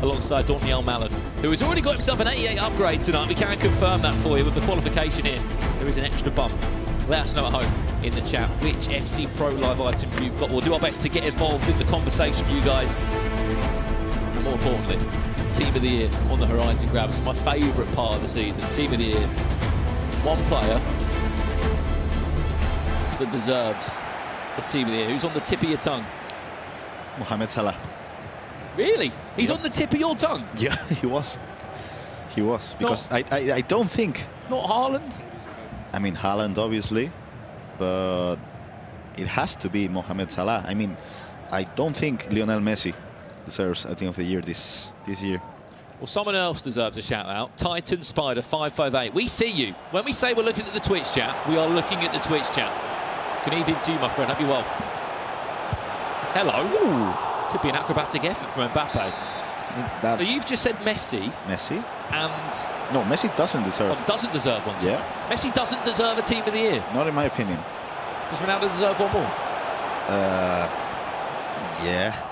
alongside EmreYilmaz, who has already got himself an 88 upgrade tonight. We can confirm that for you with the qualification in. There is an extra bump. Let us know at home in the chat which FC Pro Live items you've got. We'll do our best to get involved in the conversation with you guys. And more importantly, Team of the Year on the horizon grabs. My favourite part of the season. Team of the Year. One player that deserves the Team of the Year. Who's on the tip of your tongue? Mohamed Salah. Really? He's on the tip of your tongue? Yeah, he was. He was. Because I don't think... Not Haaland? I mean, Haaland, obviously. But it has to be Mohamed Salah. I mean, I don't think Lionel Messi deserves a Team of the Year this year. Well, someone else deserves a shout-out. Titan Spider 558. We see you. When we say we're looking at the Twitch chat, we are looking at the Twitch chat. Good evening to you, my friend. Hope you're well. Hello. Ooh. Could be an acrobatic effort from Mbappe. That... So you've just said Messi. Messi? And... No, Messi doesn't deserve... Oh, doesn't deserve one, sorry. Yeah. Messi doesn't deserve a Team of the Year. Not in my opinion. Does Ronaldo deserve one more? Yeah.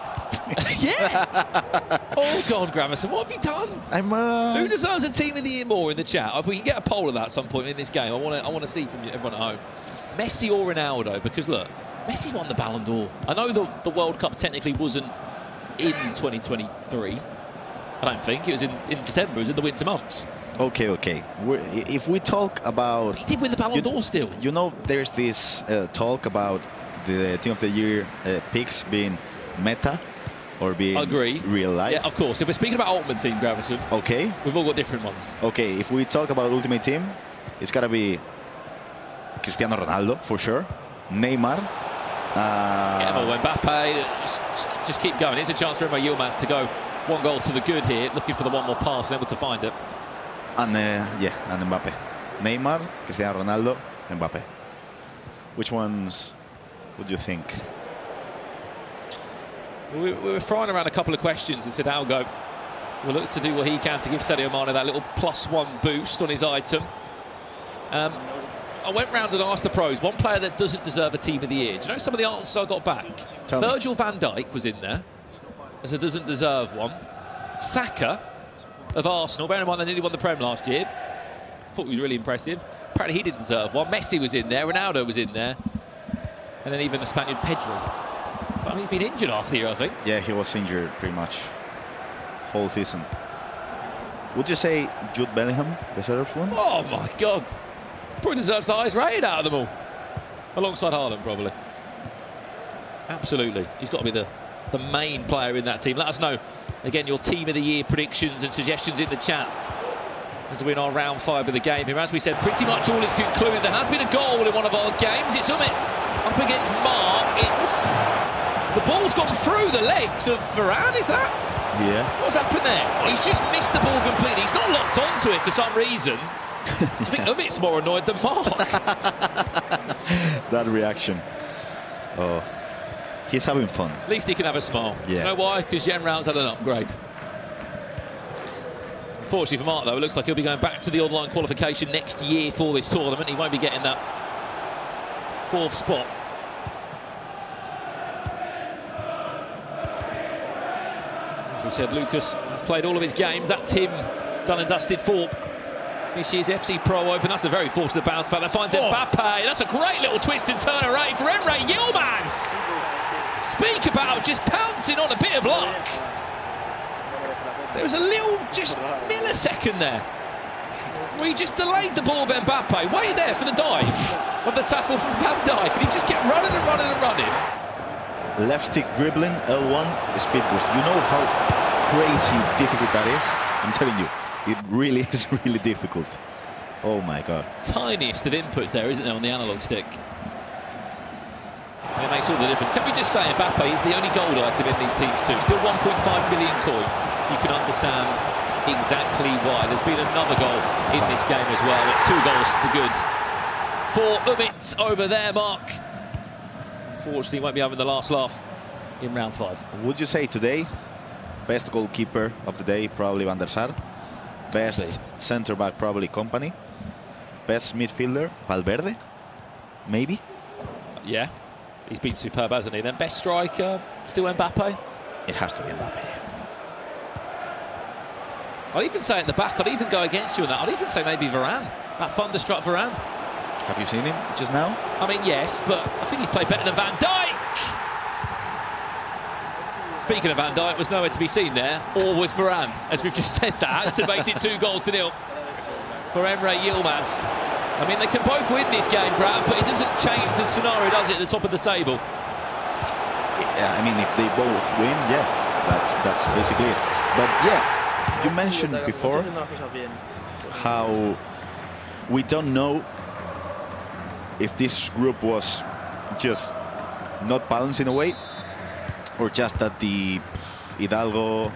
Yeah! Oh, God, Gramerson, what have you done? Who deserves a Team of the Year more in the chat? If we can get a poll of that at some point in this game, I want to see from everyone at home. Messi or Ronaldo? Because, look, Messi won the Ballon d'Or. I know the World Cup technically wasn't in 2023. I don't think. It was in December. It was in the winter months. Okay. If we talk about... He did win the Ballon d'Or still. You know, there's this talk about the Team of the Year picks being meta or being real life. Yeah, of course. If we're speaking about Ultimate Team, Gramerson, okay, we've all got different ones. Okay, if we talk about Ultimate Team, it's got to be Cristiano Ronaldo, for sure. Neymar. Mbappe. Just keep going. Here's a chance for EmreYilmaz to go one goal to the good here, looking for the one more pass and able to find it. And Mbappe. Neymar, Cristiano Ronaldo, Mbappe. Which ones would you think? We were throwing around a couple of questions and H1dalgo will look to do what he can to give Sadio Mane that little +1 boost on his item. I went round and asked the pros, one player that doesn't deserve a Team of the Year. Do you know some of the answers I got back? Virgil van Dijk was in there as a doesn't deserve one. Saka of Arsenal, bearing in mind they nearly won the Prem last year. Thought he was really impressive. Apparently he didn't deserve one. Messi was in there, Ronaldo was in there. And then even the Spaniard Pedro. But he's been injured half the year, I think. Yeah, he was injured pretty much whole season. Would you say Jude Bellingham deserves one? Oh my God. Probably deserves the highest rated out of them all. Alongside Haaland, probably. Absolutely. He's got to be the main player in that team. Let us know, again, your Team of the Year predictions and suggestions in the chat as we in our round 5 of the game here. As we said, pretty much all is concluded. There has been a goal in one of our games. It's up against Mark. The ball's gone through the legs of Varane, is that? Yeah. What's happened there? He's just missed the ball completely. He's not locked onto it for some reason. I think Umit's more annoyed than Mark. That reaction. Oh, he's having fun. At least he can have a smile. Yeah. You know why? Because EmreYilmaz had an upgrade. Unfortunately for Mark, though, it looks like he'll be going back to the online qualification next year for this tournament. He won't be getting that 4th spot. As we said, Lucas has played all of his games. That's him done and dusted for this year's FC Pro Open. That's a very fortunate bounce back. That finds Mbappe. That's a great little twist and turn array for EmreYilmaz. Speak about just pouncing on a bit of luck. There was a little, just millisecond there where he just delayed the ball of Mbappe. Waited there for the dive of the tackle from Van Dijk. And he just kept running and running and running. Left stick dribbling, L1, speed boost. You know how crazy difficult that is? I'm telling you. It really is really difficult. Oh my God. Tiniest of inputs there, isn't there, on the analog stick? And it makes all the difference. Can we just say Mbappe is the only gold item in these teams too? Still 1.5 million coins. You can understand exactly why. There's been another goal in this game as well. It's 2 goals to the goods for Umit over there, Mark. Unfortunately, won't be having the last laugh in round 5. Would you say today, best goalkeeper of the day, probably Van der Sar? Best centre-back, probably Company. Best midfielder, Valverde? Maybe? Yeah. He's been superb, hasn't he? Then best striker, still Mbappe? It has to be Mbappe. I'd even say at the back, I'd even go against you on that. I'd even say maybe Varane. That thunderstruck Varane. Have you seen him just now? I mean, yes, but I think he's played better than Van Dijk. Speaking of Van Dijk, was nowhere to be seen there, or was Varane, as we've just said that, to make it 2-0 for EmreYilmaz. I mean, they can both win this game, Graham, but it doesn't change the scenario, does it, at the top of the table? Yeah, I mean, if they both win, yeah, that's basically it. But yeah, you mentioned before how we don't know if this group was just not balanced in a way, or just that the Hidalgo,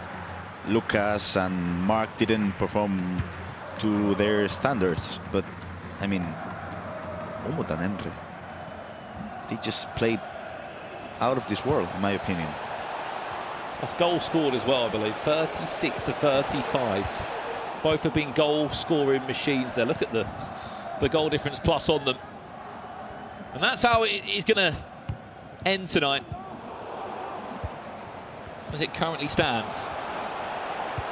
Lucas and Mark didn't perform to their standards. But I mean, Umut and Emre, they just played out of this world, in my opinion. That's goal scored as well, I believe. 36 to 35. Both have been goal-scoring machines there. Look at the goal difference plus on them. And that's how it is going to end tonight, as it currently stands.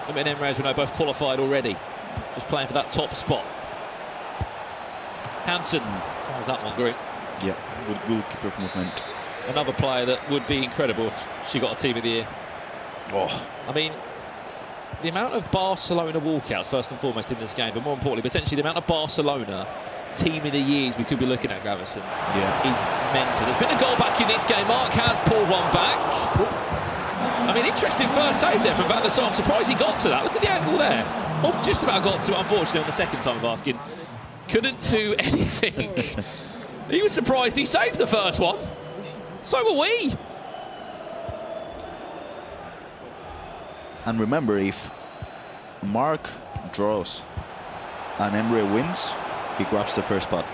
I mean, Emre, as we know, both qualified already. Just playing for that top spot. Hansen. How was that one, Green? Yeah, good keeper movement. Another player that would be incredible if she got a Team of the Year. Oh, I mean, the amount of Barcelona walkouts, first and foremost, in this game, but more importantly, potentially the amount of Barcelona Team of the Years we could be looking at, Gravison, is mental. There's been a goal back in this game. Mark has pulled one back. I mean, interesting first save there from Van der Sar. I'm surprised he got to that. Look at the angle there. Oh, just about got to it, unfortunately, on the second time of asking. Couldn't do anything. He was surprised he saved the first one. So were we. and remember, if Mark draws and Emre wins, he grabs the first spot.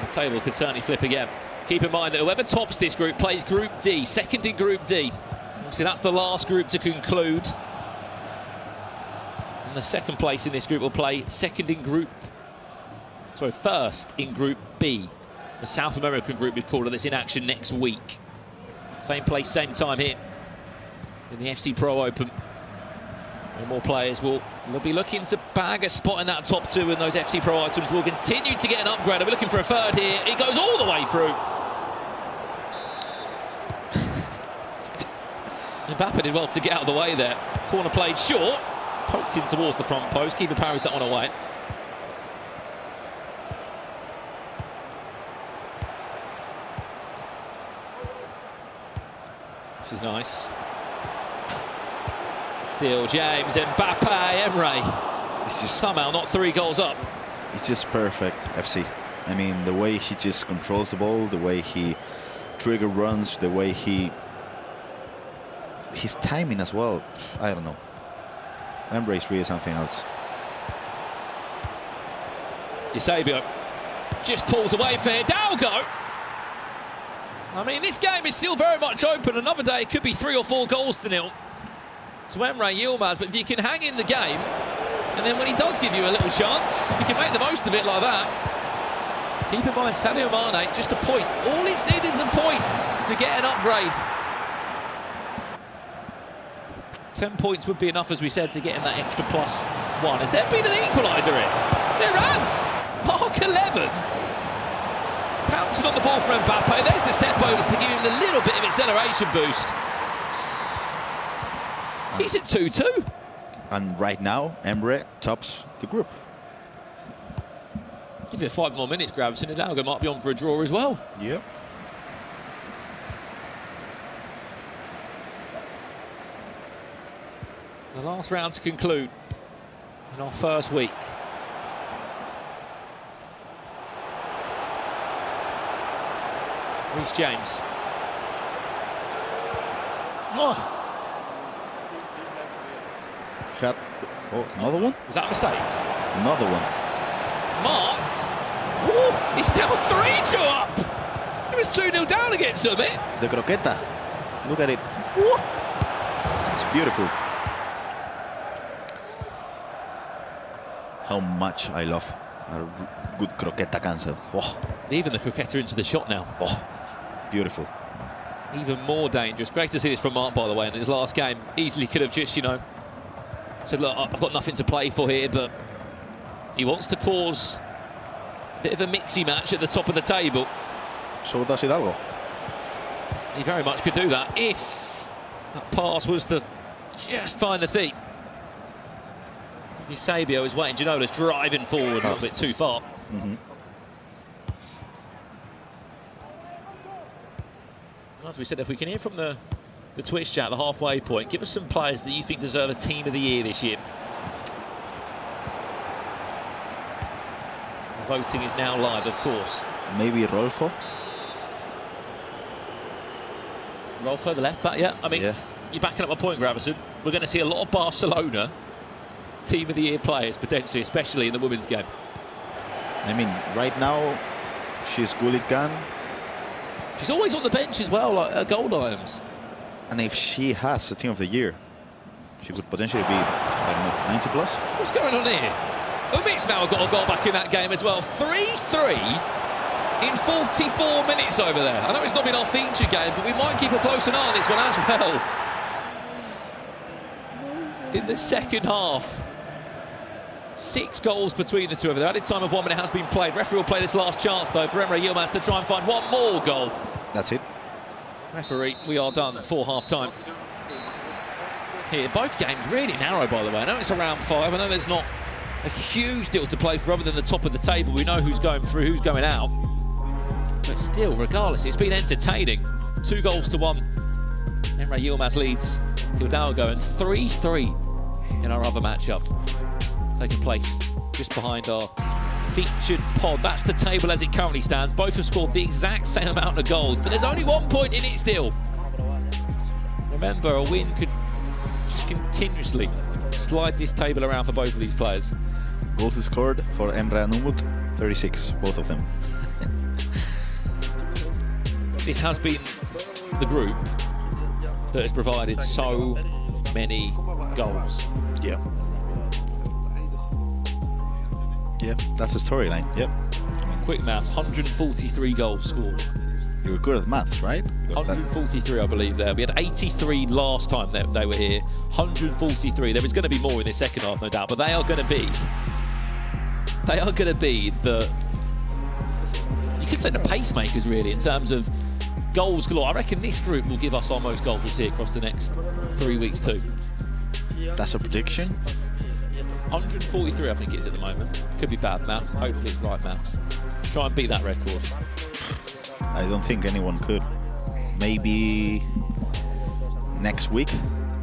The table could certainly flip again. Keep in mind that whoever tops this group plays Group D, second in Group D. Obviously, that's the last group to conclude. And the second place in this group will play first in Group B. The South American group, we've called it, that's in action next week. Same place, same time here in the FC Pro Open. And more players will be looking to bag a spot in that top two, and those FC Pro items will continue to get an upgrade. We're looking for a third here. It goes all the way through. Mbappe did well to get out of the way there. Corner played short, poked in towards the front post. Keeper parries that one away. This is nice. Still James, Mbappe, Emre. It's just somehow not 3 goals up. It's just perfect, FC. I mean, the way he just controls the ball, the way he trigger runs, the way his timing as well. I don't know. Emre is really something else. Eusebio just pulls away for Hidalgo. I mean, this game is still very much open. Another day it could be 3 or 4 goals to nil to EmreYilmaz. But if you can hang in the game, and then when he does give you a little chance, you can make the most of it like that. Keep in mind, Sadio Mane, just a point. All it's needed is a point to get an upgrade. 10 points would be enough, as we said, to get him that extra +1. Has there been an equaliser here? There has! Mark 11. Pouncing on the ball from Mbappe. There's the step overs to give him a little bit of acceleration boost. He's at 2-2. And right now, Emre tops the group. Give it 5 more minutes, Gravison. Hidalgo might be on for a draw as well. Yep. The last round to conclude in our first week. Reece James. Oh, another one? Was that a mistake? Another one. Mark. Ooh, he's now 3-2 up. It was 2-0 down against him. The croqueta. Look at it. Ooh. It's beautiful. How much I love a good croqueta cancel. Oh. Even the croqueta into the shot now. Oh, beautiful. even more dangerous. Great to see this from Mark, by the way, in his last game. Easily could have just, you know, said, look, I've got nothing to play for here, but he wants to cause a bit of a mixy match at the top of the table. So does Hidalgo. He very much could do that if that pass was to just find the feet. Eusebio is waiting. Ginola's driving forward a little bit too far. As we said, if we can hear from the Twitch chat, the halfway point, give us some players that you think deserve a team of the year this year. Voting is now live, of course. Maybe Rolfo. Rolfo, the left back, yeah. I mean, you're backing up my point, Gravison. We're going to see a lot of Barcelona team of the year players, potentially, especially in the women's game. I mean, right now, she's Gullit-Gunn. She's always on the bench as well, like her gold items. And if she has a team of the year, she could potentially be, I don't know, 90 plus. What's going on here? Umit's now got a goal back in that game as well. 3-3 in 44 minutes over there. I know it's not been our feature game, but we might keep a close eye on this one as well. In the second half, 6 goals between the two over there. Added time of 1 minute has been played. Referee will play this last chance, though, for EmreYilmaz to try and find one more goal. That's it. Referee, we are done for half-time. Here, both games really narrow, by the way. I know it's around 5. I know there's not a huge deal to play for other than the top of the table. We know who's going through, who's going out. But still, regardless, it's been entertaining. 2 goals to 1. EmreYilmaz leads H1dalgo, and 3-3 in our other matchup. Taking place just behind our featured pod. That's the table as it currently stands. Both have scored the exact same amount of goals, but there's only 1 point in it still. Remember, a win could just continuously slide this table around for both of these players. Goals scored for Emre and Umut, 36, both of them. This has been the group that has provided so many goals. Yeah. Yeah, that's the storyline. Yep. Quick maths, 143 goals scored. You were good at maths, right? 143, I believe, there. We had 83 last time that they were here. 143. There is going to be more in this second half, no doubt, but they are going to be the, you could say, the pacemakers, really, in terms of goals galore. I reckon this group will give us our most goals we'll see across the next 3 weeks too. That's a prediction. 143, I think it is at the moment. Could be bad maths. Hopefully it's right maths. Try and beat that record. I don't think anyone could. Maybe next week,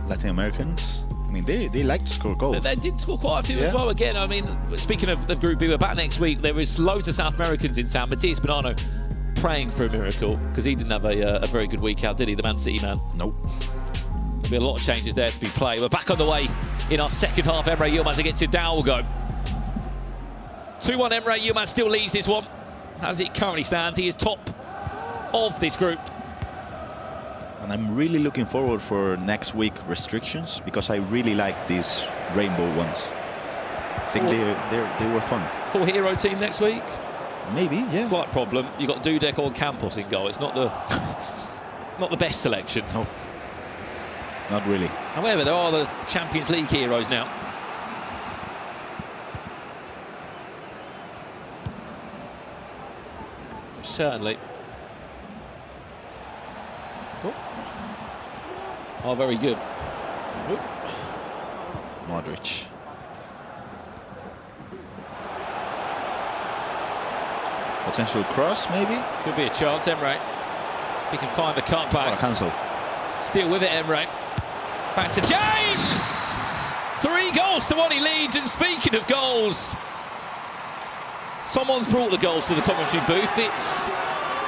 Latin Americans. I mean, they like to score goals. They did score quite a few as well. Again, I mean, speaking of the Group B, we're back next week. There is loads of South Americans in town. Matías Bonanno praying for a miracle because he didn't have a very good week out, did he? The Man City man. Nope. There'll be a lot of changes there to be played. We're back on the way in our second half. EmreYilmaz against H1dalgo. 2-1, EmreYilmaz still leads this one. As it currently stands, he is top of this group. And I'm really looking forward for next week restrictions because I really like these rainbow ones. I think they were fun. 4 hero team next week? Maybe, yeah. Slight problem. You got Dudek or Campos in goal. It's not the best selection. No. Not really. However, there are the Champions League heroes now. Certainly. Oh, very good. Modric. Potential cross, maybe? Could be a chance, Emre. He can find the cutback. Oh, cancel. Still with it, Emre. Back to James! 3 goals to 1, he leads. And speaking of goals, someone's brought the goals to the commentary booth. It's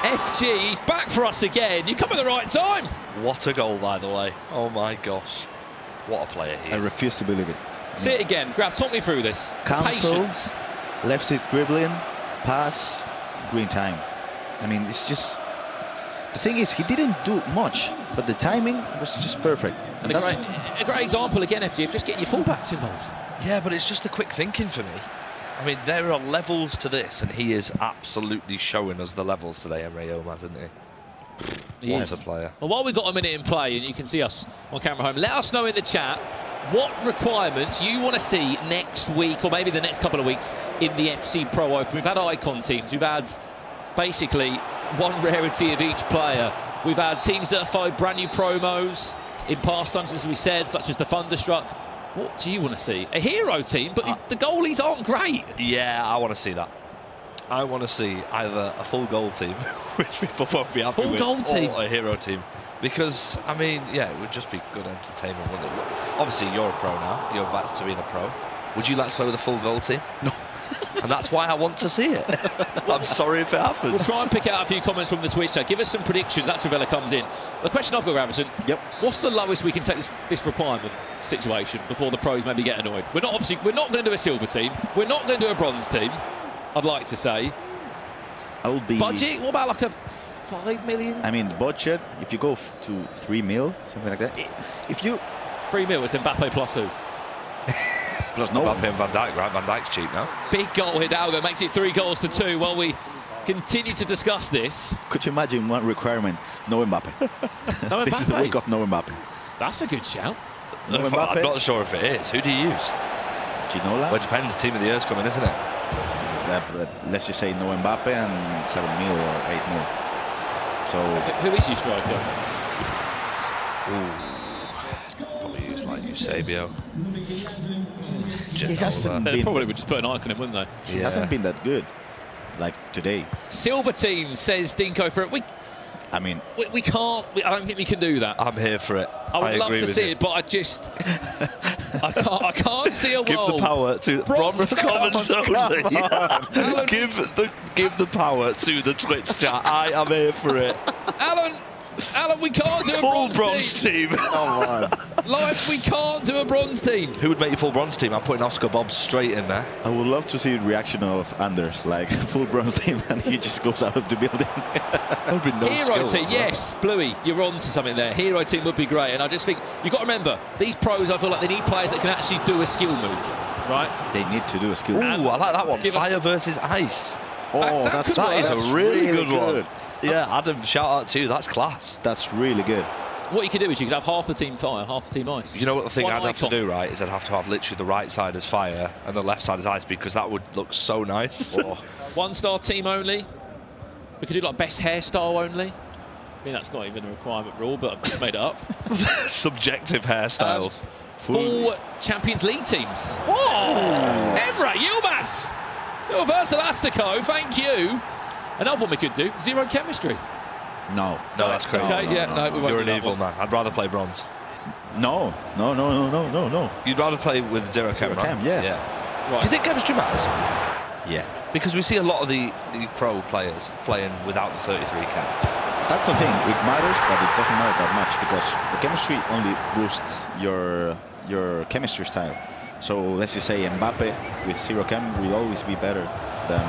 FG. He's back for us again. You come at the right time. What a goal, by the way. Oh my gosh. What a player he is. I refuse to believe it. See it again. Graf, talk me through this. Cancel, Patience. left foot dribbling, pass, green time. I mean, it's just... The thing is, he didn't do much, but the timing was just perfect. And a great example again, FG, of just getting your fullbacks involved. Yeah, but it's just the quick thinking for me. I mean, there are levels to this, and he is absolutely showing us the levels today, EmreYilmaz, isn't he? What a player. Well, while we've got a minute in play and you can see us on camera home, let us know in the chat what requirements you want to see next week or maybe the next couple of weeks in the FC Pro Open. We've had icon teams. We've had basically one rarity of each player. We've had teams that have followed brand new promos in past times, as we said, such as the Thunderstruck. What do you want to see? A hero team, but the goalies aren't great. Yeah, I want to see that. I want to see either a full goal team, which people won't be happy with, goal team, or a hero team. Because, I mean, yeah, it would just be good entertainment, wouldn't it? Obviously, you're a pro now. You're back to being a pro. Would you like to play with a full goal team? No. And that's why I want to see it. I'm sorry if it happens. We'll try and pick out a few comments from the Twitch chat. Give us some predictions. That's Ravella comes in. The question I've got, Gravison. Yep. What's the lowest we can take this requirement situation before the pros maybe get annoyed? We're not going to do a silver team. We're not going to do a bronze team. I'd like to say. I will be budget. What about like a 5 million? I mean, budget. If you go to 3 mil, something like that. If you 3 mil, it's Mbappe plus who? Plus no Mbappe and Van Dijk, right? Van Dijk's cheap now. Big goal, H1dalgo makes it 3-2 while we continue to discuss this. Could you imagine one requirement? No Mbappe. No Mbappe. This is the week of no Mbappe. That's a good shout. No Mbappe. I'm not sure if it is. Who do you use? Ginola? Well, it depends. Team of the year's coming, isn't it? But let's just say no Mbappe and 7 mil or 8 mil. So who is your striker? Probably use like Eusebio. he hasn't They been. probably would just put an icon in, wouldn't they? He hasn't been that good, like today. Silver team, says Dinko for it. I mean, we can't. I don't think we can do that. I'm here for it. I would love to see it, but I just I can't see a Give world. the power to bronze comments only. Give the power to the Twitch chat. I am here for it. Alan, we can't do a full bronze team. come on. Life, we can't do a bronze team. Who would make you full bronze team? I'm putting Oscar Bob straight in there. I would love to see the reaction of Anders, like full bronze team, and he just goes out of the building. Would be no Hero skills, team, yes, Bluey, you're on to something there. Hero team would be great, and I just think you've got to remember these pros. I feel like they need players that can actually do a skill move, right? They need to do a skill. Ooh, I like that one. Fire versus ice. Oh, that That is a really good good one. Yeah, Adam, shout out to you. That's class. That's really good. What you could do is you could have half the team fire, half the team ice. You know what the thing One I'd have icon. to do, right, is I'd have to have literally the right side as fire and the left side as ice, because that would look so nice. Oh. 1-star team only. We could do like best hairstyle only. I mean, that's not even a requirement rule, but I've just made it up. Subjective hairstyles. 4 Champions League teams. Oh, EmreYilmaz. Reverse Elastico, thank you. Another one we could do, zero chemistry. No, that's crazy. Okay, yeah, no, we won't You're do an that evil one. man. I'd rather play bronze. no. You'd rather play with zero chem, right? chem, yeah. Right. Do you think chemistry matters? Yeah, Because we see a lot of the pro players playing without the 33 chem. that's the thing. It matters, but it doesn't matter that much because the chemistry only boosts your chemistry style. So let's just say Mbappe with 0 chem will always be better than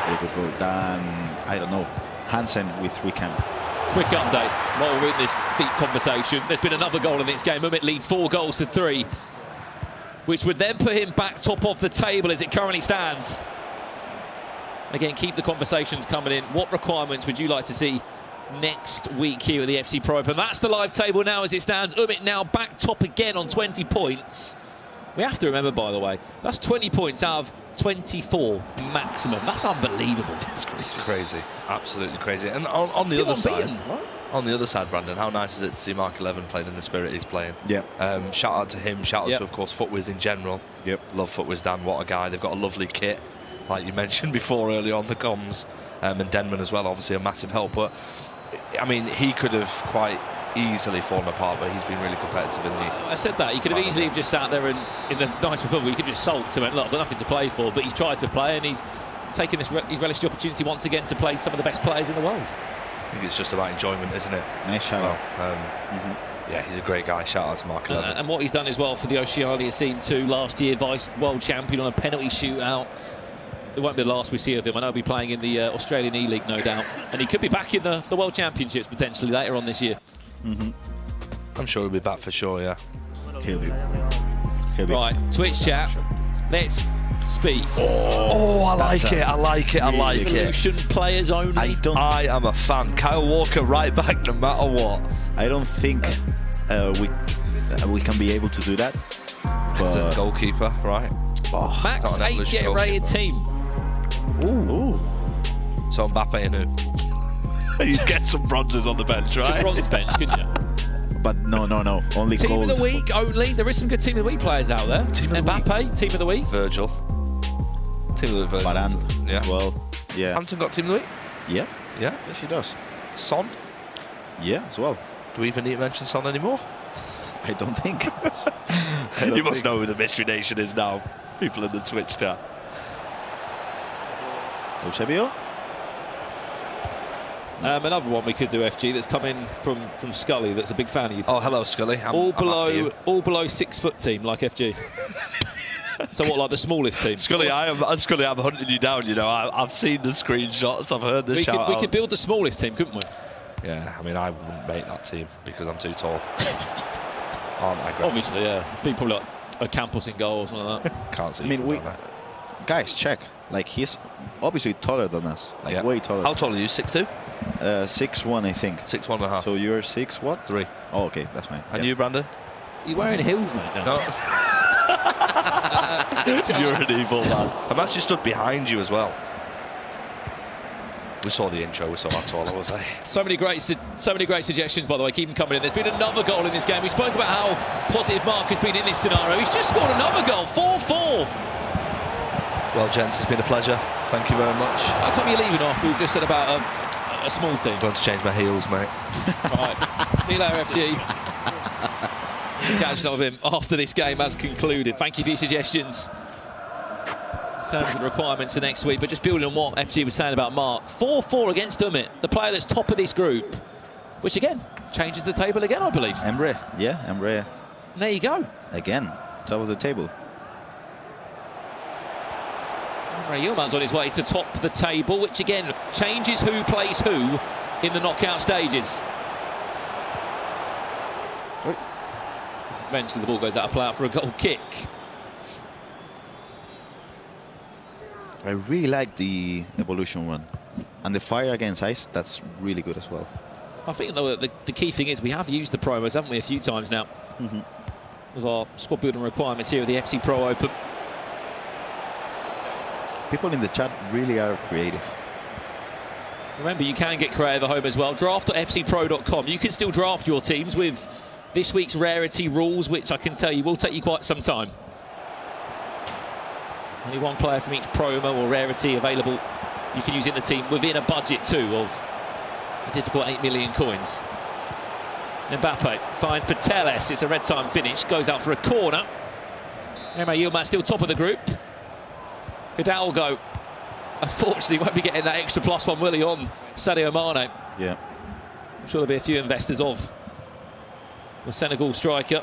I don't know, Hansen with 3 chem. Quick update while we're in this deep conversation. There's been another goal in this game. Umit leads 4-3, which would then put him back top of the table as it currently stands. Again, keep the conversations coming in. What requirements would you like to see next week here at the FC Pro Open? That's the live table now as it stands. Umit now back top again on 20 points. We have to remember, by the way, that's 20 points out of 24 maximum. That's unbelievable. That's crazy. It's crazy. Absolutely crazy. And on the other side, right? on the other side, Brandon, how nice is it to see Mark 11 playing in the spirit he's playing? Yeah. Shout out to him. Shout out to, of course, Footwiz in general. Yep. Love Footwiz Dan. What a guy. They've got a lovely kit, like you mentioned before earlier on the comms. And Denman as well, obviously a massive help. But, I mean, he could have quite easily fallen apart, but he's been really competitive in the... I said that. He could have easily just sat there and in the nice recovery, he could just sulked and went, look, I've got nothing to play for. But he's tried to play and he's taken this, he's relished the opportunity once again to play some of the best players in the world. I think it's just about enjoyment, isn't it? Nice shout out. Yeah, he's a great guy. Shout out to Mark 11. And what he's done as well for the Oceania scene too. Last year, vice world champion on a penalty shootout. It won't be the last we see of him. I know he'll be playing in the Australian E-League, no doubt. And he could be back in the World Championships potentially later on this year. I'm sure he'll be back for sure, yeah. He'll be. Right, Twitch chat. Let's Speed. Oh, I like it. I like it. I like it. Evolution players only. I am a fan. Kyle Walker right back no matter what. I don't think we can be able to do that. It's a goalkeeper, right? Oh, Max 88 rated team. Ooh. So Mbappe and who? You get some bronzes on the bench, right? Bronze bench, couldn't you? But no. Only Team gold. of the week only. There is some good team of the week players out there. Mbappe, team of the week. Virgil. Team of the week. Varane, yeah. Well, yeah. Hansen got team of the week? Yeah. Yeah. Yes, she does. Son? Yeah, as well. Do we even need to mention Son anymore? I don't think. You must know who the Mystery Nation is now. People in the Twitch chat. Eusebio? Another one we could do, FG, that's come in from Scully, that's a big fan of you. Oh, hello, Scully. all below 6 foot team, like FG. So what, like the smallest team? Scully, I'm hunting you down. You know, I've seen the screenshots. I've heard the shout-outs. We could build the smallest team, couldn't we? Yeah, I mean, I wouldn't make that team because I'm too tall. Aren't I? Obviously, yeah. Be probably like a Campos in goal or something like that. Can't see. I mean, guys, check. Like, he's obviously taller than us. Like, way taller. How tall are you? 6'2"? 6'1", I think. 6'1.5". So you're 6 what? 3. Oh, okay, that's fine. And you, Brandon? You're wearing heels, mate. No. You're an evil man. I'm actually stood behind you as well. We saw the intro. We saw how tall I was. So many great suggestions, by the way. Keep them coming in. There's been another goal in this game. We spoke about how positive Mark has been in this scenario. He's just scored another goal. 4-4. Well, gents, it's been a pleasure. Thank you very much. How come you're leaving after we've just said about a small team? I'm going to change my heels, mate. Right. See you later, FG. Catching up with him after this game has concluded. Thank you for your suggestions in terms of the requirements for next week. But just building on what FG was saying about Mark, 4-4 against Umit, the player that's top of this group, which again changes the table again, I believe. Emre, yeah, Emre. And there you go. Again, top of the table. EmreYilmaz on his way to top the table, which again changes who plays who in the knockout stages. Eventually the ball goes out of play out for a goal kick. I really like the evolution one. And the fire against ice, that's really good as well. I think though the key thing is we have used the promos, haven't we, a few times now. With our squad building requirements here at the FC Pro Open. People in the chat really are creative. Remember, you can get creative at home as well. Draft.fcpro.com. You can still draft your teams with this week's rarity rules, which I can tell you will take you quite some time. Only one player from each promo or rarity available you can use in the team within a budget too of a difficult 8 million coins. Mbappe finds Pateles. It's a red time finish. Goes out for a corner. EmreYilmaz still top of the group. H1dalgo unfortunately won't be getting that extra +1, will he, on Sadio Mane? Yeah. I'm sure there'll be a few investors of the Senegal striker.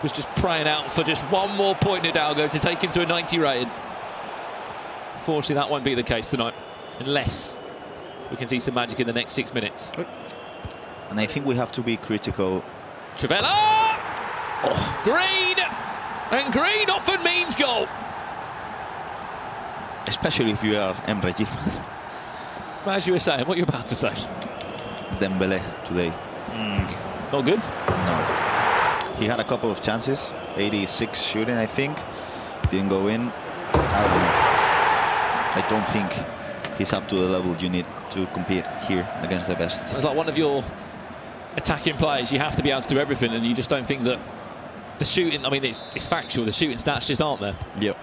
Was just praying out for just one more point, H1dalgo, to take him to a 90 rated. Unfortunately, that won't be the case tonight, unless we can see some magic in the next 6 minutes. And I think we have to be critical. Trivella! Oh. Green! And green often means goal. Especially if you are EmreYilmaz. As you were saying, what you're about to say. Dembele today. Not good? No. He had a couple of chances. 86 shooting, I think. Didn't go in. I don't think he's up to the level you need to compete here against the best. It's like one of your attacking players. You have to be able to do everything, and you just don't think that the shooting, I mean, it's factual. The shooting stats just aren't there. Yep.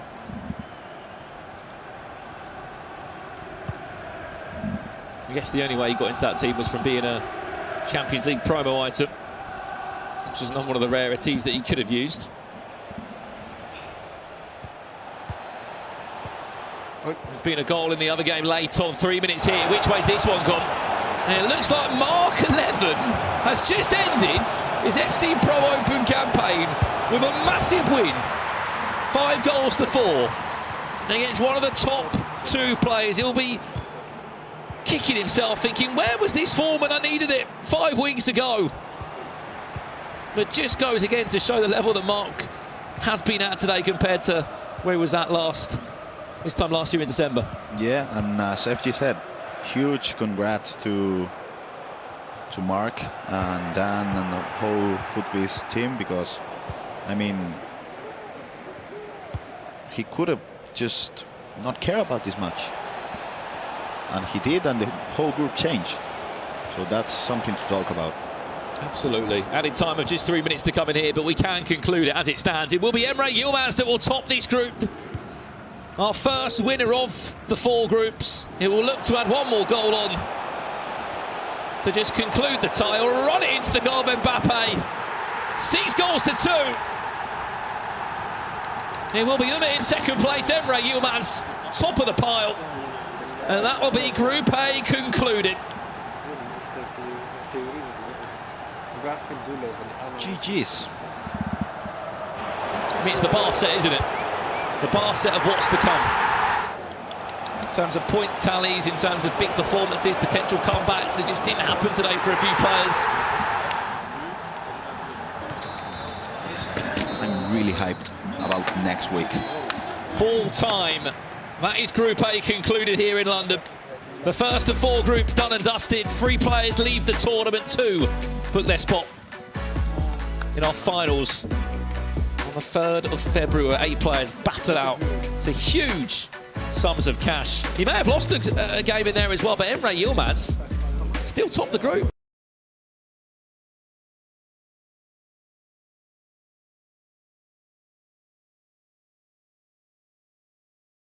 I guess the only way he got into that team was from being a Champions League promo item, which is not one of the rarities that he could have used. There's been a goal in the other game late on, 3 minutes here. Which way's this one gone? And it looks like Mark 11 has just ended his FC Pro Open campaign with a massive win. 5 goals to 4 against one of the top 2 players. He'll be kicking himself thinking, where was this form when I needed it 5 weeks ago? But just goes again to show the level that Mark has been at today compared to Where was that this time last year in December? Yeah, and as FG said, huge congrats to Mark and Dan and the whole Footbeast team, because I mean, he could have just not care about this match, and he did, and the whole group changed. So that's something to talk about. Absolutely. Added time of just 3 minutes to come in here, but we can conclude it as it stands. It will be EmreYilmaz that will top this group. Our first winner of the 4 groups. It will look to add one more goal on to just conclude the tie, or run it into the goal of Mbappe. 6 goals to 2. It will be in second place. EmreYilmaz top of the pile, and that will be Group A concluded. GG's. I mean, it's the bar set, isn't it? The bar set of what's to come. In terms of point tallies, in terms of big performances, potential comebacks, that just didn't happen today for a few players. I'm really hyped about next week. Full time. That is Group A concluded here in London. The first of 4 groups done and dusted. 3 players leave the tournament. 2 book their spot in our finals on the 3rd of February. 8 players battled out for huge sums of cash. He may have lost a game in there as well, but EmreYilmaz still topped the group.